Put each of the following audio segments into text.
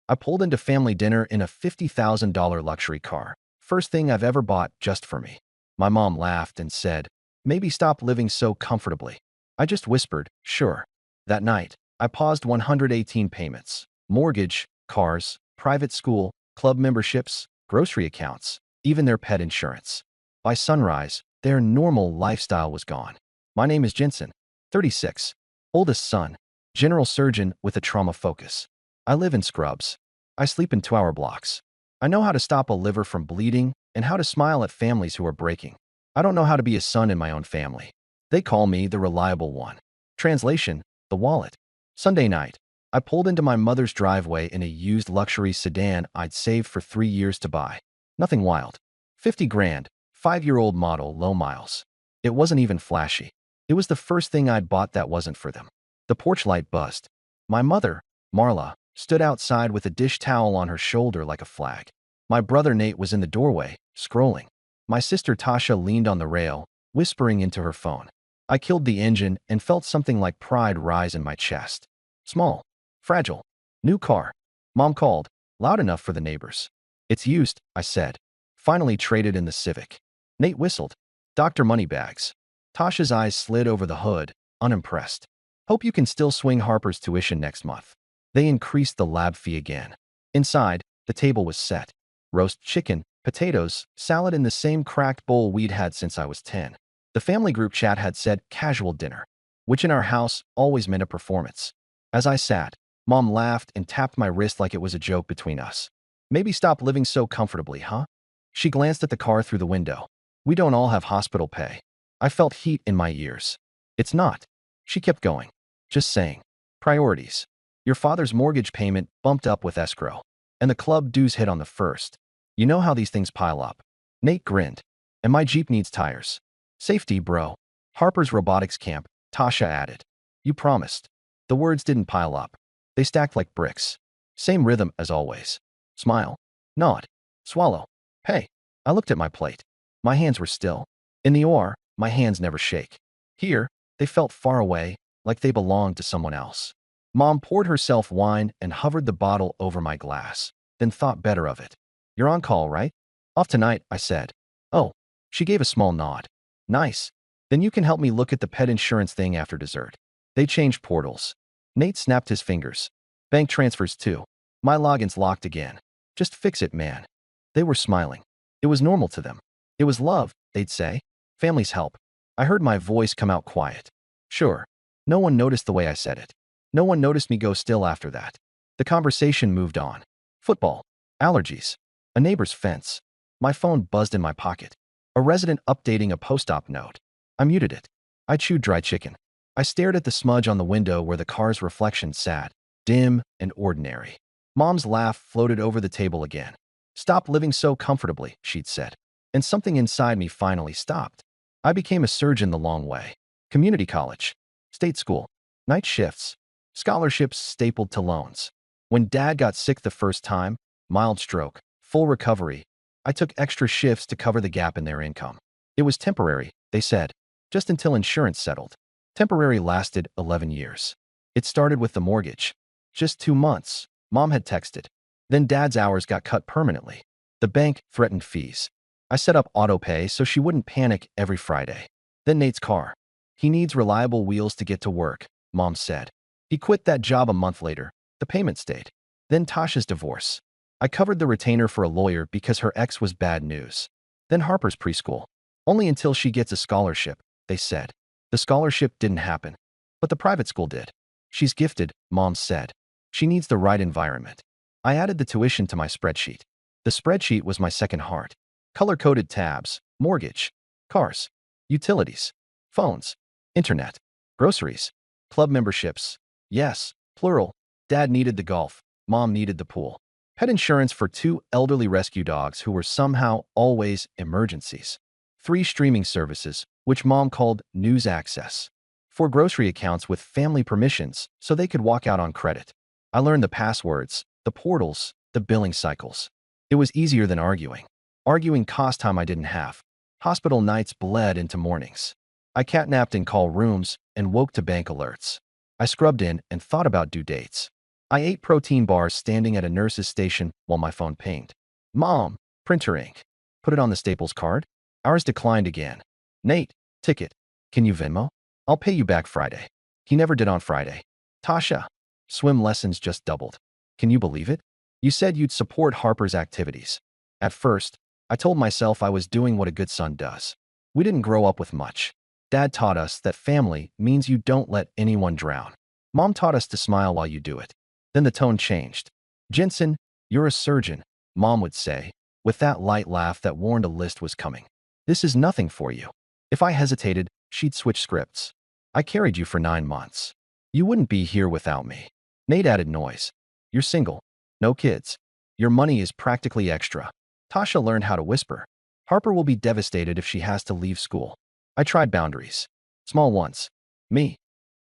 I pulled into family dinner in a $50,000 luxury car. First thing I've ever bought just for me. My mom laughed and said, "Maybe stop living so comfortably." I just whispered, "Sure." That night, I paused 118 payments. Mortgage, cars, private school, club memberships, grocery accounts, even their pet insurance. By sunrise, their normal lifestyle was gone. My name is Jensen, 36, oldest son, general surgeon with a trauma focus. I live in Scrubs. I sleep in 2-hour blocks. I know how to stop a liver from bleeding and how to smile at families who are breaking. I don't know how to be a son in my own family. They call me the reliable one. Translation, the wallet. Sunday night, I pulled into my mother's driveway in a used luxury sedan I'd saved for 3 years to buy. Nothing wild. 50 grand, 5-year-old model, low miles. It wasn't even flashy. It was the first thing I'd bought that wasn't for them. The porch light buzzed. My mother, Marla, stood outside with a dish towel on her shoulder like a flag. My brother Nate was in the doorway, scrolling. My sister Tasha leaned on the rail, whispering into her phone. I killed the engine and felt something like pride rise in my chest. Small, fragile, new car. Mom called, loud enough for the neighbors. "It's used," I said. "Finally traded in the Civic." Nate whistled. "Dr. Moneybags." Tasha's eyes slid over the hood, unimpressed. "Hope you can still swing Harper's tuition next month." They increased the lab fee again. Inside, the table was set. Roast chicken, potatoes, salad in the same cracked bowl we'd had since I was 10. The family group chat had said casual dinner, which in our house always meant a performance. As I sat, Mom laughed and tapped my wrist like it was a joke between us. "Maybe stop living so comfortably, huh?" She glanced at the car through the window. "We don't all have hospital pay." I felt heat in my ears. "It's not." She kept going. "Just saying. Priorities. Your father's mortgage payment bumped up with escrow, and the club dues hit on the 1st. You know how these things pile up." Nate grinned. "And my Jeep needs tires." "Safety, bro." "Harper's robotics camp," Tasha added. "You promised." The words didn't pile up. They stacked like bricks. Same rhythm as always. Smile. Nod. Swallow. Hey. I looked at my plate. My hands were still. In the OR, my hands never shake. Here, they felt far away, like they belonged to someone else. Mom poured herself wine and hovered the bottle over my glass, then thought better of it. "You're on call, right?" "Off tonight," I said. "Oh." She gave a small nod. "Nice. Then you can help me look at the pet insurance thing after dessert." They changed portals. Nate snapped his fingers. "Bank transfers too." My login's locked again. "Just fix it, man." They were smiling. It was normal to them. It was love, they'd say. Families help. I heard my voice come out quiet. Sure. No one noticed the way I said it. No one noticed me go still after that. The conversation moved on. Football. Allergies. A neighbor's fence. My phone buzzed in my pocket. A resident updating a post-op note. I muted it. I chewed dry chicken. I stared at the smudge on the window where the car's reflection sat, dim and ordinary. Mom's laugh floated over the table again. "Stop living so comfortably," she'd said. And something inside me finally stopped. I became a surgeon the long way. Community college. State school. Night shifts. Scholarships stapled to loans. When Dad got sick the first time, mild stroke, full recovery, I took extra shifts to cover the gap in their income. It was temporary, they said, just until insurance settled. Temporary lasted 11 years. It started with the mortgage. Just 2 months, Mom had texted. Then Dad's hours got cut permanently. The bank threatened fees. I set up autopay so she wouldn't panic every Friday. Then Nate's car. "He needs reliable wheels to get to work," Mom said. He quit that job a month later. The payment stayed. Then Tasha's divorce. I covered the retainer for a lawyer because her ex was bad news. Then Harper's preschool. "Only until she gets a scholarship," they said. The scholarship didn't happen, but the private school did. "She's gifted," Mom said. "She needs the right environment." I added the tuition to my spreadsheet. The spreadsheet was my second heart. Color-coded tabs, mortgage, cars, utilities, phones, internet, groceries, club memberships. Yes, plural. Dad needed the golf. Mom needed the pool. Pet insurance for 2 elderly rescue dogs who were somehow always emergencies. 3 streaming services, which Mom called news access. 4 grocery accounts with family permissions so they could walk out on credit. I learned the passwords, the portals, the billing cycles. It was easier than arguing. Arguing cost time I didn't have. Hospital nights bled into mornings. I catnapped in call rooms and woke to bank alerts. I scrubbed in and thought about due dates. I ate protein bars standing at a nurse's station while my phone pinged. Mom, printer ink. Put it on the Staples card? Ours declined again. Nate, ticket. Can you Venmo? I'll pay you back Friday. He never did on Friday. Tasha, swim lessons just doubled. Can you believe it? You said you'd support Harper's activities. At first, I told myself I was doing what a good son does. We didn't grow up with much. Dad taught us that family means you don't let anyone drown. Mom taught us to smile while you do it. Then the tone changed. Jensen, you're a surgeon, Mom would say, with that light laugh that warned a list was coming. This is nothing for you. If I hesitated, she'd switch scripts. I carried you for 9 months. You wouldn't be here without me. Nate added noise. You're single. No kids. Your money is practically extra. Tasha learned how to whisper. Harper will be devastated if she has to leave school. I tried boundaries. Small ones. Me.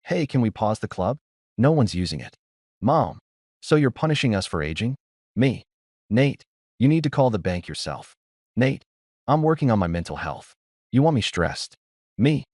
Hey, can we pause the club? No one's using it. Mom. So you're punishing us for aging? Me. Nate. You need to call the bank yourself. Nate. I'm working on my mental health. You want me stressed? Me.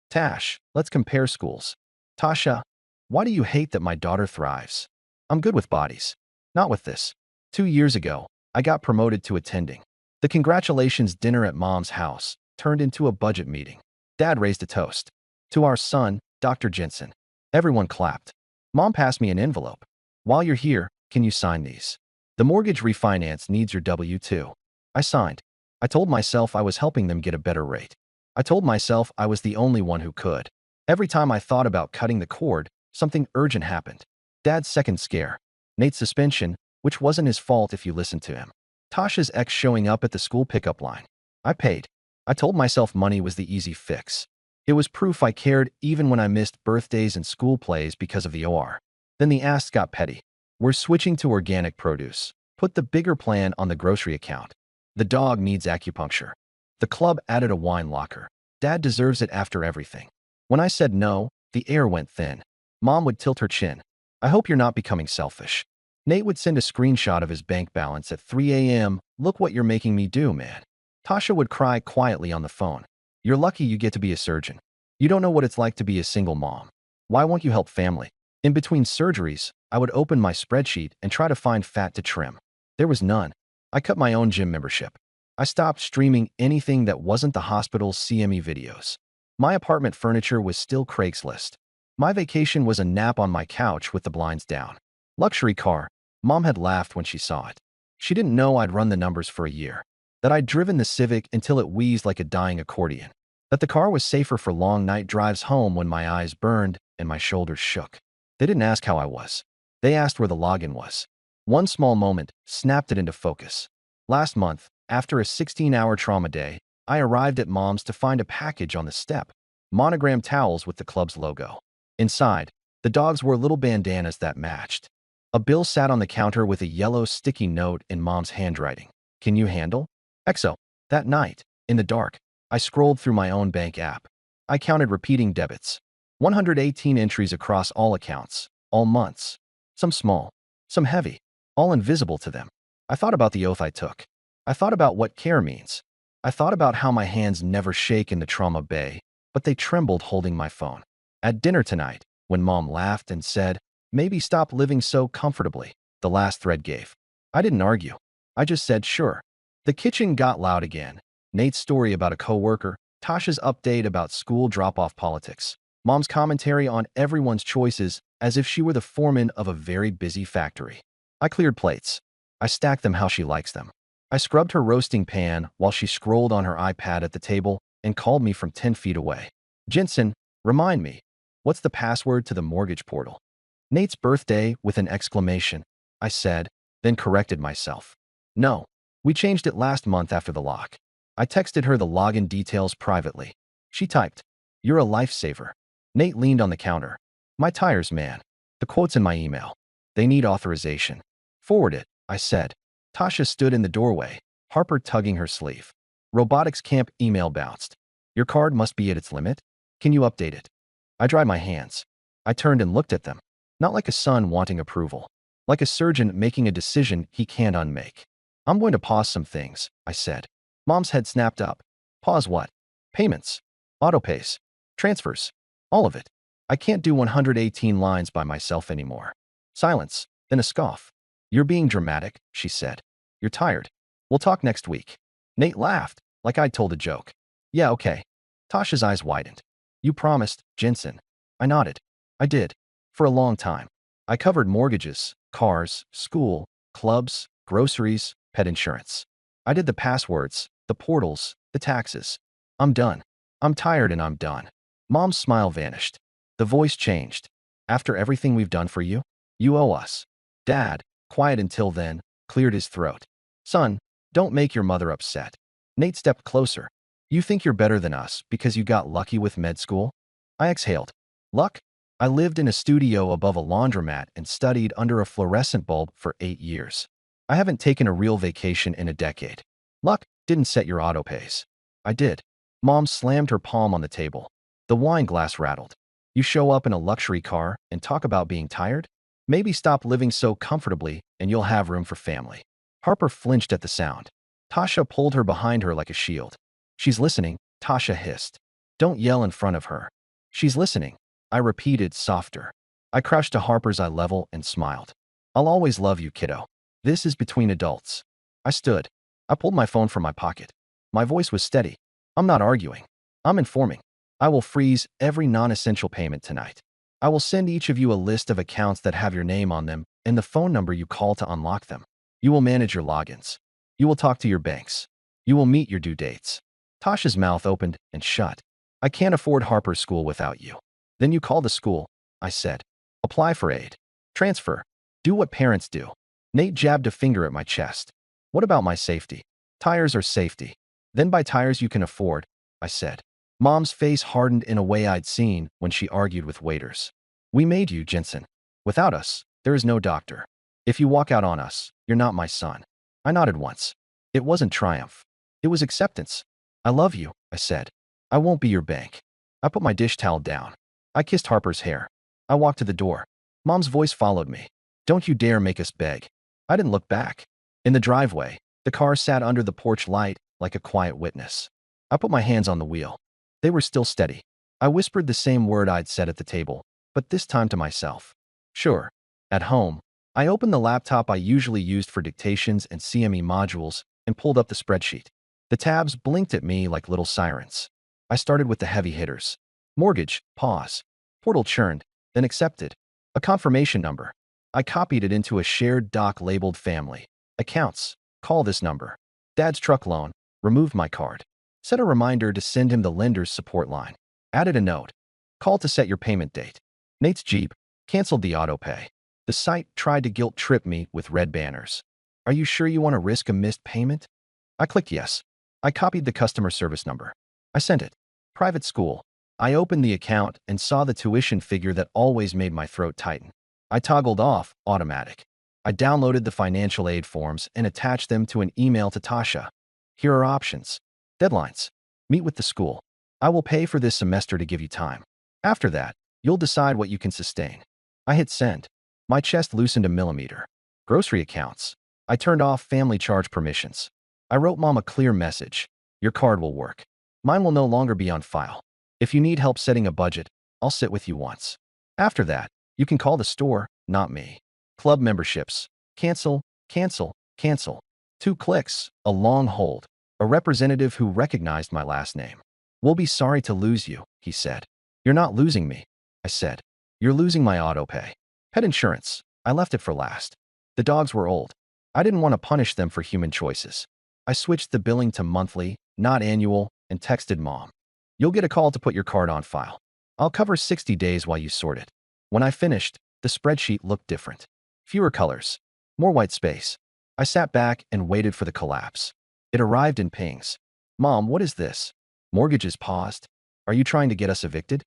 Tash. Let's compare schools. Tasha. Why do you hate that my daughter thrives? I'm good with bodies. Not with this. 2 years ago, I got promoted to attending. The congratulations dinner at Mom's house turned into a budget meeting. Dad raised a toast. To our son, Dr. Jensen. Everyone clapped. Mom passed me an envelope. While you're here, can you sign these? The mortgage refinance needs your W-2. I signed. I told myself I was helping them get a better rate. I told myself I was the only one who could. Every time I thought about cutting the cord, something urgent happened. Dad's second scare. Nate's suspension, which wasn't his fault if you listened to him. Tasha's ex showing up at the school pickup line. I paid. I told myself money was the easy fix. It was proof I cared even when I missed birthdays and school plays because of the OR. Then the asks got petty. We're switching to organic produce. Put the bigger plan on the grocery account. The dog needs acupuncture. The club added a wine locker. Dad deserves it after everything. When I said no, the air went thin. Mom would tilt her chin. I hope you're not becoming selfish. Nate would send a screenshot of his bank balance at 3 a.m. Look what you're making me do, man. Tasha would cry quietly on the phone. You're lucky you get to be a surgeon. You don't know what it's like to be a single mom. Why won't you help family? In between surgeries, I would open my spreadsheet and try to find fat to trim. There was none. I cut my own gym membership. I stopped streaming anything that wasn't the hospital's CME videos. My apartment furniture was still Craigslist. My vacation was a nap on my couch with the blinds down. Luxury car. Mom had laughed when she saw it. She didn't know I'd run the numbers for a year. That I'd driven the Civic until it wheezed like a dying accordion. That the car was safer for long night drives home when my eyes burned and my shoulders shook. They didn't ask how I was. They asked where the login was. One small moment snapped it into focus. Last month, after a 16-hour trauma day, I arrived at Mom's to find a package on the step. Monogrammed towels with the club's logo. Inside, the dogs wore little bandanas that matched. A bill sat on the counter with a yellow sticky note in Mom's handwriting. Can you handle? EXO. That night, in the dark, I scrolled through my own bank app. I counted repeating debits. 118 entries across all accounts, all months. Some small, some heavy, all invisible to them. I thought about the oath I took. I thought about what care means. I thought about how my hands never shake in the trauma bay, but they trembled holding my phone. At dinner tonight, when Mom laughed and said, maybe stop living so comfortably, the last thread gave. I didn't argue. I just said, sure. The kitchen got loud again. Nate's story about a coworker, Tasha's update about school drop-off politics, Mom's commentary on everyone's choices as if she were the foreman of a very busy factory. I cleared plates. I stacked them how she likes them. I scrubbed her roasting pan while she scrolled on her iPad at the table and called me from 10 feet away. Jensen, remind me, what's the password to the mortgage portal? Nate's birthday with an exclamation, I said, then corrected myself. No, we changed it last month after the lock. I texted her the login details privately. She typed, you're a lifesaver. Nate leaned on the counter. My tires, man. The quote's in my email. They need authorization. Forward it, I said. Tasha stood in the doorway, Harper tugging her sleeve. Robotics camp email bounced. Your card must be at its limit. Can you update it? I dried my hands. I turned and looked at them. Not like a son wanting approval. Like a surgeon making a decision he can't unmake. I'm going to pause some things, I said. Mom's head snapped up. Pause what? Payments. Autopays. Transfers. All of it. I can't do 118 lines by myself anymore. Silence. Then a scoff. You're being dramatic, she said. You're tired. We'll talk next week. Nate laughed, like I'd told a joke. Yeah, okay. Tasha's eyes widened. You promised, Jensen. I nodded. I did. For a long time. I covered mortgages, cars, school, clubs, groceries, pet insurance. I did the passwords, the portals, the taxes. I'm done. I'm tired and I'm done. Mom's smile vanished. The voice changed. After everything we've done for you, you owe us. Dad, quiet until then, cleared his throat. Son, don't make your mother upset. Nate stepped closer. You think you're better than us because you got lucky with med school? I exhaled. Luck? I lived in a studio above a laundromat and studied under a fluorescent bulb for 8 years. I haven't taken a real vacation in a decade. Luck didn't set your auto pays. I did. Mom slammed her palm on the table. The wine glass rattled. You show up in a luxury car and talk about being tired? Maybe stop living so comfortably and you'll have room for family. Harper flinched at the sound. Tasha pulled her behind her like a shield. She's listening, Tasha hissed. Don't yell in front of her. She's listening, I repeated, softer. I crouched to Harper's eye level and smiled. I'll always love you, kiddo. This is between adults. I stood. I pulled my phone from my pocket. My voice was steady. I'm not arguing. I'm informing. I will freeze every non-essential payment tonight. I will send each of you a list of accounts that have your name on them and the phone number you call to unlock them. You will manage your logins. You will talk to your banks. You will meet your due dates. Tasha's mouth opened and shut. I can't afford Harper's school without you. Then you call the school, I said. Apply for aid. Transfer. Do what parents do. Nate jabbed a finger at my chest. What about my safety? Tires are safety. Then buy tires you can afford, I said. Mom's face hardened in a way I'd seen when she argued with waiters. We made you, Jensen. Without us, there is no doctor. If you walk out on us, you're not my son. I nodded once. It wasn't triumph. It was acceptance. I love you, I said. I won't be your bank. I put my dish towel down. I kissed Harper's hair. I walked to the door. Mom's voice followed me. Don't you dare make us beg. I didn't look back. In the driveway, the car sat under the porch light like a quiet witness. I put my hands on the wheel. They were still steady. I whispered the same word I'd said at the table, but this time to myself. Sure. At home, I opened the laptop I usually used for dictations and CME modules and pulled up the spreadsheet. The tabs blinked at me like little sirens. I started with the heavy hitters. Mortgage, pause. Portal churned, then accepted. A confirmation number. I copied it into a shared doc labeled family. Accounts. Call this number. Dad's truck loan. Removed my card. Set a reminder to send him the lender's support line. Added a note. Call to set your payment date. Nate's Jeep. Canceled the auto pay. The site tried to guilt trip me with red banners. Are you sure you want to risk a missed payment? I clicked yes. I copied the customer service number. I sent it. Private school. I opened the account and saw the tuition figure that always made my throat tighten. I toggled off automatic. I downloaded the financial aid forms and attached them to an email to Tasha. Here are options. Deadlines. Meet with the school. I will pay for this semester to give you time. After that, you'll decide what you can sustain. I hit send. My chest loosened a millimeter. Grocery accounts. I turned off family charge permissions. I wrote Mom a clear message. Your card will work. Mine will no longer be on file. If you need help setting a budget, I'll sit with you once. After that, you can call the store, not me. Club memberships. Cancel, cancel, cancel. 2 clicks, a long hold. A representative who recognized my last name. We'll be sorry to lose you, he said. You're not losing me, I said. You're losing my auto pay. Pet insurance. I left it for last. The dogs were old. I didn't want to punish them for human choices. I switched the billing to monthly, not annual, and texted Mom. You'll get a call to put your card on file. I'll cover 60 days while you sort it. When I finished, the spreadsheet looked different. Fewer colors. More white space. I sat back and waited for the collapse. It arrived in pings. Mom, what is this? Mortgages paused. Are you trying to get us evicted?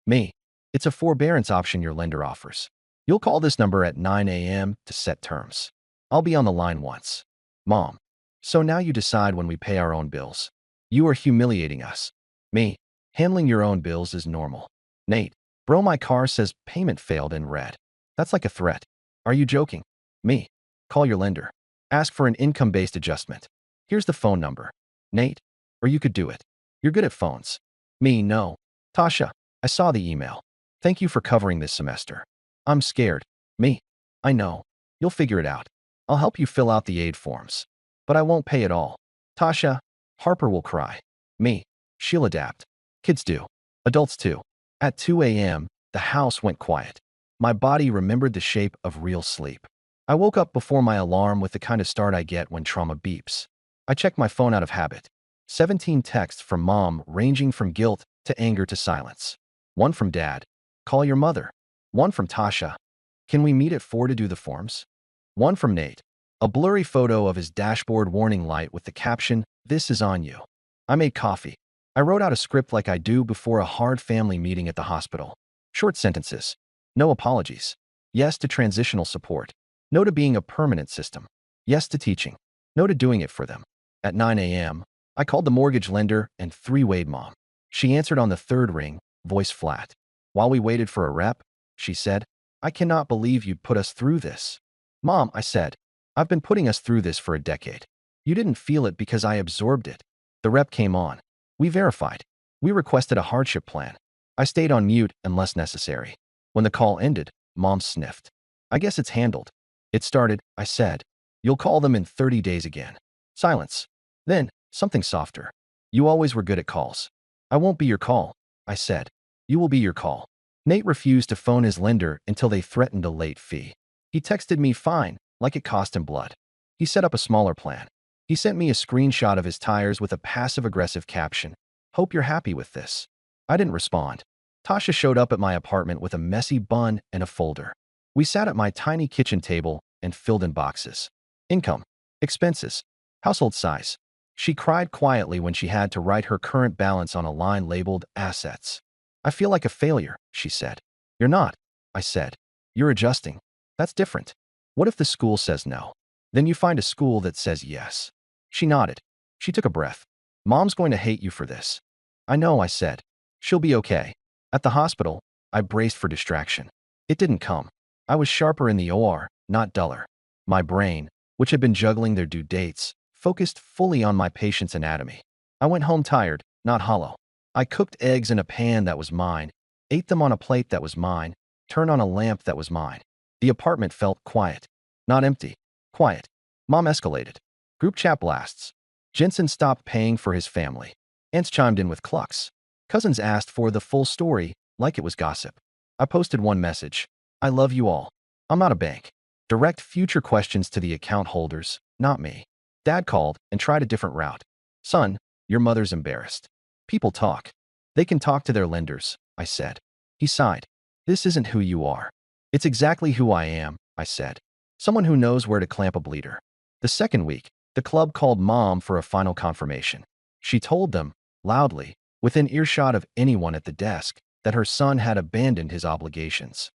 Me. It's a forbearance option your lender offers. You'll call this number at 9 a.m. to set terms. I'll be on the line once. Mom. So now you decide when we pay our own bills. You are humiliating us. Me. Handling your own bills is normal. Nate. Bro, my car says payment failed in red. That's like a threat. Are you joking? Me. Call your lender. Ask for an income-based adjustment. Here's the phone number. Nate. Or you could do it. You're good at phones. Me, no. Tasha. I saw the email. Thank you for covering this semester. I'm scared. Me. I know. You'll figure it out. I'll help you fill out the aid forms. But I won't pay it all. Tasha, Harper will cry. Me. She'll adapt. Kids do. Adults too. At 2 a.m., the house went quiet. My body remembered the shape of real sleep. I woke up before my alarm with the kind of start I get when trauma beeps. I checked my phone out of habit. 17 texts from Mom ranging from guilt to anger to silence. One from Dad. Call your mother. One from Tasha. Can we meet at 4 to do the forms? One from Nate. A blurry photo of his dashboard warning light with the caption, "This is on you." I made coffee. I wrote out a script like I do before a hard family meeting at the hospital. Short sentences. No apologies. Yes to transitional support. No to being a permanent system. Yes to teaching. No to doing it for them. At 9 a.m., I called the mortgage lender and three-wayed Mom. She answered on the third ring, voice flat. While we waited for a rep, she said, "I cannot believe you'd put us through this." "Mom," I said, "I've been putting us through this for a decade. You didn't feel it because I absorbed it." The rep came on. We verified. We requested a hardship plan. I stayed on mute unless necessary. When the call ended, Mom sniffed. "I guess it's handled." "It started," I said. "You'll call them in 30 days again." Silence. Then, something softer. "You always were good at calls." "I won't be your call," I said. "You will be your call." Nate refused to phone his lender until they threatened a late fee. He texted me fine, like it cost him blood. He set up a smaller plan. He sent me a screenshot of his tires with a passive-aggressive caption, "Hope you're happy with this." I didn't respond. Tasha showed up at my apartment with a messy bun and a folder. We sat at my tiny kitchen table and filled in boxes. Income, expenses, household size. She cried quietly when she had to write her current balance on a line labeled assets. "I feel like a failure," she said. "You're not," I said. "You're adjusting. That's different. What if the school says no? Then you find a school that says yes." She nodded. She took a breath. "Mom's going to hate you for this." "I know," I said. "She'll be okay." At the hospital, I braced for distraction. It didn't come. I was sharper in the OR, not duller. My brain, which had been juggling their due dates, focused fully on my patient's anatomy. I went home tired, not hollow. I cooked eggs in a pan that was mine, ate them on a plate that was mine, turned on a lamp that was mine. The apartment felt quiet. Not empty. Quiet. Mom escalated. Group chat blasts. Jensen stopped paying for his family. Aunts chimed in with clucks. Cousins asked for the full story, like it was gossip. I posted one message. "I love you all. I'm not a bank." Direct future questions to the account holders, not me. Dad called and tried a different route. "Son, your mother's embarrassed." "People talk. They can talk to their lenders," I said. He sighed. "This isn't who you are." "It's exactly who I am," I said. "Someone who knows where to clamp a bleeder." The second week, the club called Mom for a final confirmation. She told them, loudly, within earshot of anyone at the desk, that her son had abandoned his obligations.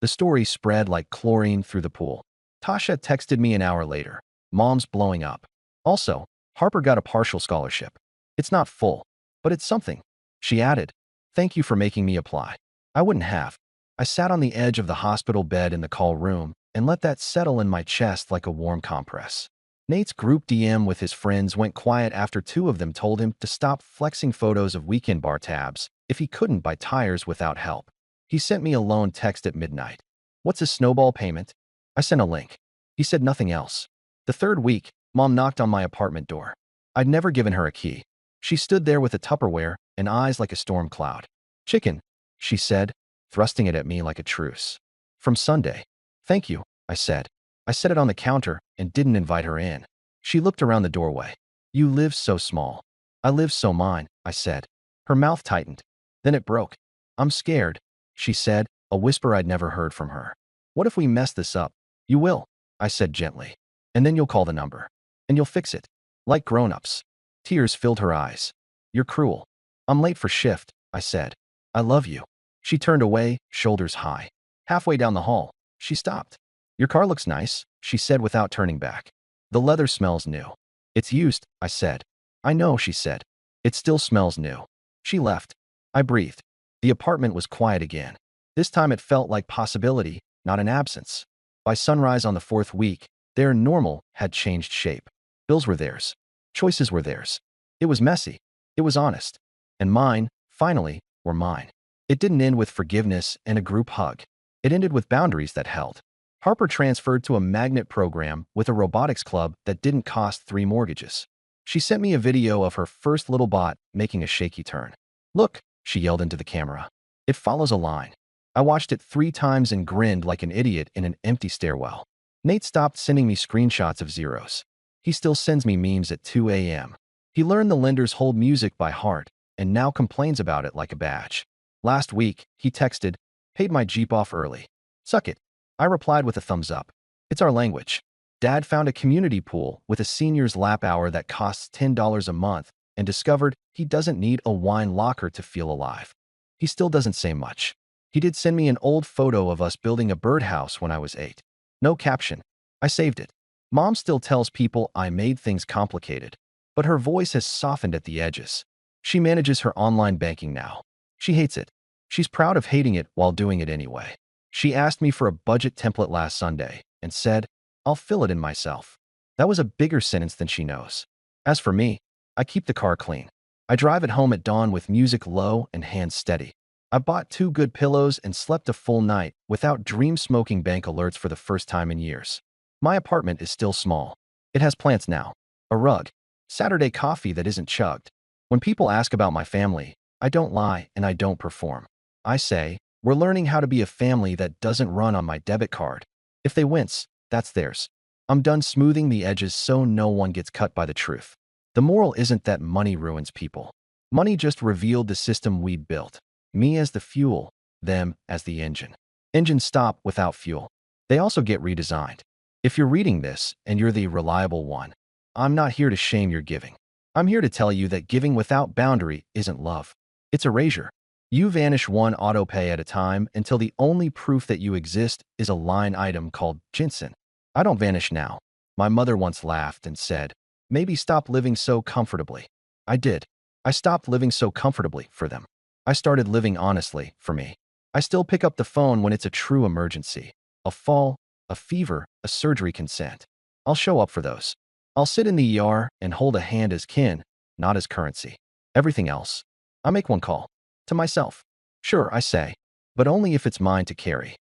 The story spread like chlorine through the pool. Tasha texted me an hour later. "Mom's blowing up." Also, Harper got a partial scholarship. "It's not full, but it's something." She added, "Thank you for making me apply." I wouldn't have. I sat on the edge of the hospital bed in the call room and let that settle in my chest like a warm compress. Nate's group DM with his friends went quiet after two of them told him to stop flexing photos of weekend bar tabs if he couldn't buy tires without help. He sent me a lone text at midnight. "What's a snowball payment?" I sent a link. He said nothing else. The third week, Mom knocked on my apartment door. I'd never given her a key. She stood there with a Tupperware and eyes like a storm cloud. "Chicken," she said, thrusting it at me like a truce. "From Sunday." "Thank you," I said. I set it on the counter and didn't invite her in. She looked around the doorway. "You live so small." "I live so mine," I said. Her mouth tightened. Then it broke. "I'm scared," she said, a whisper I'd never heard from her. "What if we mess this up?" "You will," I said gently. "And then you'll call the number. And you'll fix it. Like grown-ups." Tears filled her eyes. "You're cruel." "I'm late for shift," I said. "I love you." She turned away, shoulders high. Halfway down the hall, she stopped. "Your car looks nice," she said without turning back. "The leather smells new." "It's used," I said. "I know," she said. "It still smells new." She left. I breathed. The apartment was quiet again. This time it felt like possibility, not an absence. By sunrise on the fourth week, their normal had changed shape. Bills were theirs. Choices were theirs. It was messy. It was honest. And mine, finally, were mine. It didn't end with forgiveness and a group hug. It ended with boundaries that held. Harper transferred to a magnet program with a robotics club that didn't cost 3 mortgages. She sent me a video of her first little bot making a shaky turn. Look, she yelled into the camera. It follows a line. I watched it 3 times and grinned like an idiot in an empty stairwell. Nate stopped sending me screenshots of zeros. He still sends me memes at 2 a.m. He learned the lenders hold music by heart and now complains about it like a badge. Last week, he texted, "Paid my Jeep off early. Suck it." I replied with a thumbs up. It's our language. Dad found a community pool with a senior's lap hour that costs $10 a month and discovered he doesn't need a wine locker to feel alive. He still doesn't say much. He did send me an old photo of us building a birdhouse when I was 8. No caption. I saved it. Mom still tells people I made things complicated, but her voice has softened at the edges. She manages her online banking now. She hates it. She's proud of hating it while doing it anyway. She asked me for a budget template last Sunday and said, "I'll fill it in myself." That was a bigger sentence than she knows. As for me, I keep the car clean. I drive it home at dawn with music low and hands steady. I bought 2 good pillows and slept a full night without dream smoking bank alerts for the first time in years. My apartment is still small. It has plants now, a rug, Saturday coffee that isn't chugged. When people ask about my family, I don't lie and I don't perform. I say, we're learning how to be a family that doesn't run on my debit card. If they wince, that's theirs. I'm done smoothing the edges so no one gets cut by the truth. The moral isn't that money ruins people. Money just revealed the system we'd built. Me as the fuel, them as the engine. Engines stop without fuel. They also get redesigned. If you're reading this and you're the reliable one, I'm not here to shame your giving. I'm here to tell you that giving without boundary isn't love. It's erasure. You vanish one autopay at a time until the only proof that you exist is a line item called ginseng. I don't vanish now. My mother once laughed and said, "Maybe stop living so comfortably." I did. I stopped living so comfortably for them. I started living honestly for me. I still pick up the phone when it's a true emergency. A fall, a fever, a surgery consent. I'll show up for those. I'll sit in the ER and hold a hand as kin, not as currency. Everything else, I make one call. To myself. Sure, I say, but only if it's mine to carry.